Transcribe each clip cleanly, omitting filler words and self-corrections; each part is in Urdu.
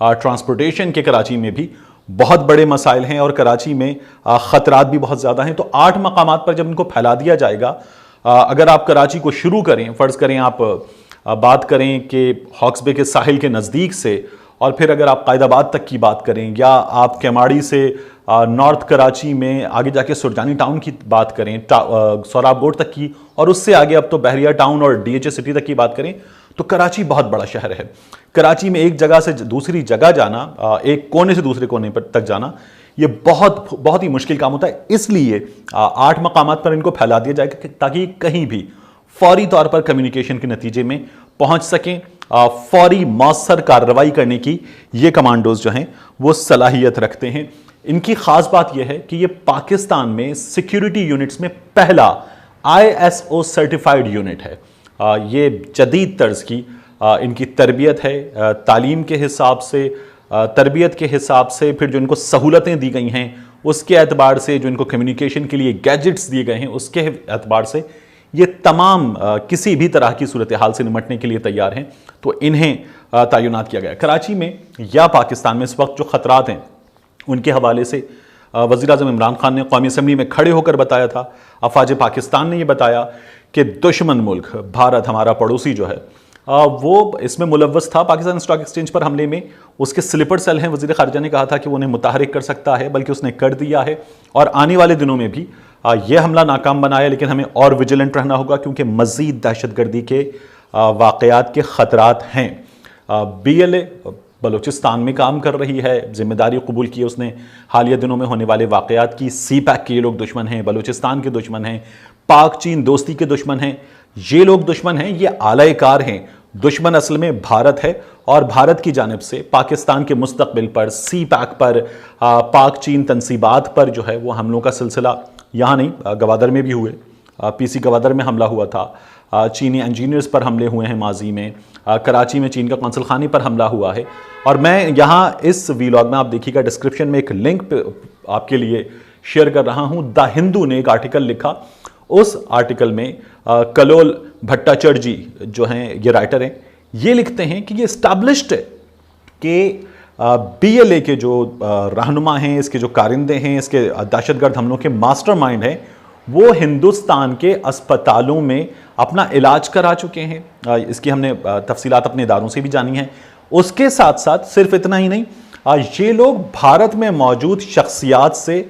ٹرانسپورٹیشن کے کراچی میں بھی بہت بڑے مسائل ہیں اور کراچی میں خطرات بھی بہت زیادہ ہیں. تو 8 مقامات پر جب ان کو پھیلا دیا جائے گا, اگر آپ کراچی کو شروع کریں, فرض کریں آپ بات کریں کہ ہاکس بے کے ساحل کے نزدیک سے, اور پھر اگر آپ قائد آباد تک کی بات کریں, یا آپ کیماڑی سے نارتھ کراچی میں آگے جا کے سرجانی ٹاؤن کی بات کریں, سوراب گوٹ تک کی, اور اس سے آگے اب تو بحریہ ٹاؤن اور ڈی ایچ اے سٹی تک کی بات کریں, تو کراچی بہت بڑا شہر ہے. کراچی میں ایک جگہ سے دوسری جگہ جانا, ایک کونے سے دوسرے کونے پر تک جانا, یہ بہت ہی مشکل کام ہوتا ہے. اس لیے 8 مقامات پر ان کو پھیلا دیا جائے گا تاکہ کہیں بھی فوری طور پر کمیونیکیشن کے نتیجے میں پہنچ سکیں. فوری مؤثر کارروائی کرنے کی یہ کمانڈوز جو ہیں وہ صلاحیت رکھتے ہیں. ان کی خاص بات یہ ہے کہ یہ پاکستان میں سیکیورٹی یونٹس میں پہلا ISO سرٹیفائیڈ یونٹ ہے. یہ جدید طرز کی ان کی تربیت ہے, تعلیم کے حساب سے, تربیت کے حساب سے, پھر جو ان کو سہولتیں دی گئی ہیں اس کے اعتبار سے, جو ان کو کمیونیکیشن کے لیے گیجٹس دیے گئے ہیں اس کے اعتبار سے, یہ تمام کسی بھی طرح کی صورتحال سے نمٹنے کے لیے تیار ہیں. تو انہیں تعینات کیا گیا. کراچی میں یا پاکستان میں اس وقت جو خطرات ہیں ان کے حوالے سے وزیر اعظم عمران خان نے قومی اسمبلی میں کھڑے ہو کر بتایا تھا, افواج پاکستان نے یہ بتایا کہ دشمن ملک بھارت, ہمارا پڑوسی جو ہے, وہ اس میں ملوث تھا پاکستان اسٹاک ایکسچینج پر حملے میں. اس کے سلیپر سیل ہیں, وزیر خارجہ نے کہا تھا کہ وہ انہیں متحرک کر سکتا ہے, بلکہ اس نے کر دیا ہے, اور آنے والے دنوں میں بھی یہ حملہ ناکام بنایا. لیکن ہمیں اور ویجیلنٹ رہنا ہوگا کیونکہ مزید دہشت گردی کے واقعات کے خطرات ہیں. BLA بلوچستان میں کام کر رہی ہے, ذمہ داری قبول کی اس نے. حالیہ دنوں میں ہونے والے واقعات کی CPAC کے یہ لوگ دشمن ہیں, بلوچستان کے دشمن ہیں, پاک چین دوستی کے دشمن ہیں. یہ لوگ دشمن ہیں, یہ اعلی کار ہیں. دشمن اصل میں بھارت ہے, اور بھارت کی جانب سے پاکستان کے مستقبل پر, CPAC پر, پاک چین تنصیبات پر جو ہے وہ حملوں کا سلسلہ یہاں نہیں, گوادر میں بھی ہوئے. PC گوادر میں حملہ ہوا تھا, چینی انجینئرز پر حملے ہوئے ہیں ماضی میں, کراچی میں چین کا قونصل خانے پر حملہ ہوا ہے. اور میں یہاں اس ویلاگ میں آپ دیکھیے گا ڈسکرپشن میں ایک لنک پہ آپ کے لیے شیئر کر رہا ہوں. دا ہندو نے ایک آرٹیکل لکھا. اس آرٹیکل میں کلول بھٹاچر جی جو ہیں, یہ رائٹر ہیں, یہ لکھتے ہیں کہ یہ اسٹیبلشڈ ہے کہ BLA کے جو رہنما ہیں, اس کے جو کارندے ہیں, اس کے دہشت گرد حملوں کے ماسٹر مائنڈ ہیں, وہ ہندوستان کے اسپتالوں میں اپنا علاج کرا چکے ہیں. اس کی ہم نے تفصیلات اپنے اداروں سے بھی جانی ہیں. اس کے ساتھ ساتھ صرف اتنا ہی نہیں, یہ لوگ بھارت میں موجود شخصیات سے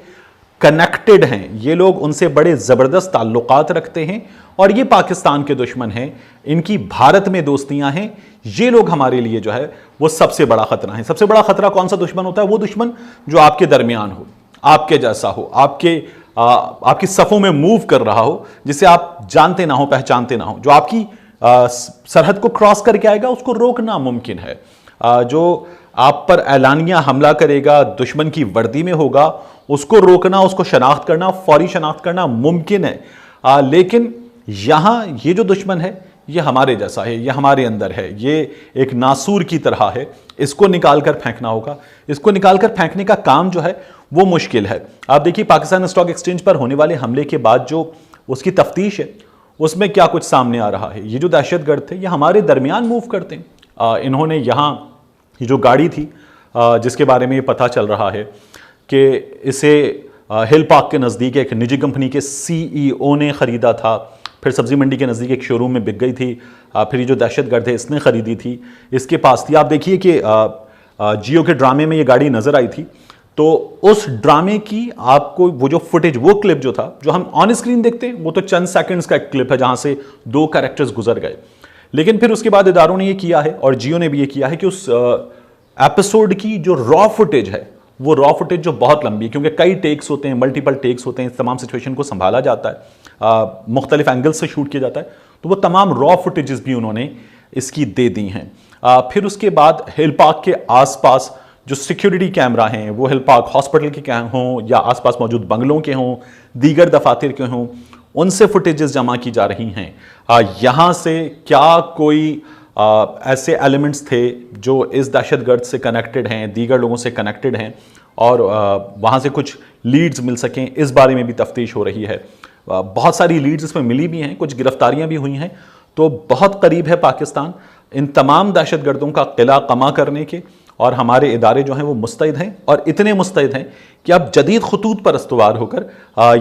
کنیکٹڈ ہیں, یہ لوگ ان سے بڑے زبردست تعلقات رکھتے ہیں, اور یہ پاکستان کے دشمن ہیں, ان کی بھارت میں دوستیاں ہیں. یہ لوگ ہمارے لیے جو ہے وہ سب سے بڑا خطرہ ہیں. سب سے بڑا خطرہ کون سا دشمن ہوتا ہے؟ وہ دشمن جو آپ کے درمیان ہو, آپ کے جیسا ہو, آپ کی صفوں میں موو کر رہا ہو, جسے آپ جانتے نہ ہو, پہچانتے نہ ہو, جو آپ کی سرحد کو کراس کر کے آئے گا, اس کو روکنا ممکن ہے. جو آپ پر اعلانیہ حملہ کرے گا, دشمن کی وردی میں ہوگا, اس کو روکنا, اس کو شناخت کرنا, فوری شناخت کرنا ممکن ہے. لیکن یہاں یہ جو دشمن ہے یہ ہمارے جیسا ہے, یہ ہمارے اندر ہے, یہ ایک ناسور کی طرح ہے. اس کو نکال کر پھینکنا ہوگا. اس کو نکال کر پھینکنے کا کام جو ہے وہ مشکل ہے. آپ دیکھیے پاکستان اسٹاک ایکسچینج پر ہونے والے حملے کے بعد جو اس کی تفتیش ہے, اس میں کیا کچھ سامنے آ رہا ہے. یہ جو دہشت گرد تھے یہ ہمارے درمیان موو کرتے ہیں. انہوں نے یہاں یہ جو گاڑی تھی جس کے بارے میں یہ پتہ چل رہا ہے کہ اسے ہل پارک کے نزدیک ایک نجی کمپنی کے CEO نے خریدا تھا, پھر سبزی منڈی کے نزدیک ایک شو روم میں بک گئی تھی, پھر یہ جو دہشت گرد ہے اس نے خریدی تھی, اس کے پاس تھی. آپ دیکھیے کہ جیو کے ڈرامے میں یہ گاڑی نظر آئی تھی, تو اس ڈرامے کی آپ کو وہ جو فوٹیج, وہ کلپ جو تھا جو ہم آن اسکرین دیکھتے ہیں, وہ تو چند سیکنڈز کا ایک کلپ ہے جہاں سے 2 کریکٹرز گزر گئے. لیکن پھر اس کے بعد اداروں نے یہ کیا ہے, اور جیو نے بھی یہ کیا ہے, کہ اس ایپیسوڈ کی جو را فوٹیج ہے, وہ را فوٹیج جو بہت لمبی ہے, کیونکہ کئی ٹیکس ہوتے ہیں, ملٹیپل ٹیکس ہوتے ہیں, اس تمام سچویشن کو سنبھالا جاتا ہے, مختلف اینگل سے شوٹ کیا جاتا ہے, تو وہ تمام را فوٹیجز بھی انہوں نے اس کی دے دی ہیں. پھر اس کے بعد ہل پارک کے آس پاس جو سیکیورٹی کیمرہ ہیں, وہ ہل پارک ہاسپٹل کے ہوں یا آس پاس موجود بنگلوں کے ہوں, دیگر دفاتر کے ہوں, ان سے فوٹیجز جمع کی جا رہی ہیں. یہاں سے کیا کوئی ایسے ایلیمنٹس تھے جو اس دہشت گرد سے کنیکٹڈ ہیں, دیگر لوگوں سے کنیکٹڈ ہیں, اور وہاں سے کچھ لیڈز مل سکیں, اس بارے میں بھی تفتیش ہو رہی ہے. بہت ساری لیڈز اس میں ملی بھی ہیں, کچھ گرفتاریاں بھی ہوئی ہیں. تو بہت قریب ہے پاکستان ان تمام دہشت گردوں کا قلعہ قمع کرنے کے, اور ہمارے ادارے جو ہیں وہ مستعد ہیں، اور اتنے مستعد ہیں کہ اب جدید خطوط پر استوار ہو کر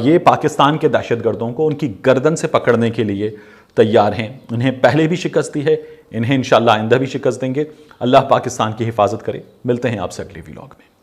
یہ پاکستان کے دہشت گردوں کو ان کی گردن سے پکڑنے کے لیے تیار ہیں۔ انہیں پہلے بھی شکست دی ہے، انہیں انشاءاللہ آئندہ بھی شکست دیں گے۔ اللہ پاکستان کی حفاظت کرے۔ ملتے ہیں آپ سے اگلے ویلاگ میں۔